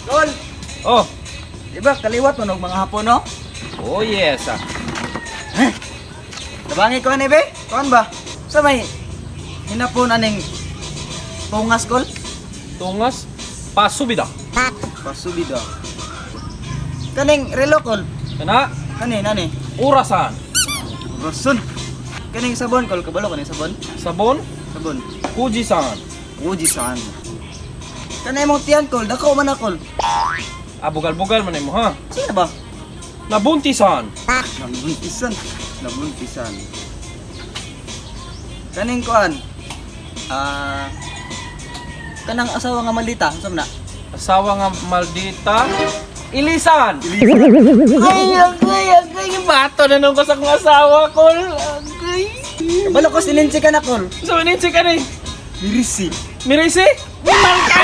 Kol, Oh, di ba kaliwat mo mga hapon, no? oh yes ah. Tabangi ko ani be? Kuan ba? Sa may hinapon aning tungas kol? Tungas, pasubida. Pasubida. Kaning relo kol. Kana, Kani nani? urasan. Rason. Kaning sabon kol, kabalo kaning sabon? Sabon, Sabon. Fujisan. Uji saan. Kanay mong tiyan kol, dako man na kol. Bugal-bugal man mo ha. Sino ba? Nabuntisan. Nabuntisan. Nabuntisan. Kaning kuan. Kanang asawa nga malita, saan na? Asawa nga maldita. Ilisan. Agay, Bato na nung kasang asawa ko. Agay. kabalo ko sininsi ka na kol. So, ininsi ka ni. Mirisi. Mirisi? Mimang ka!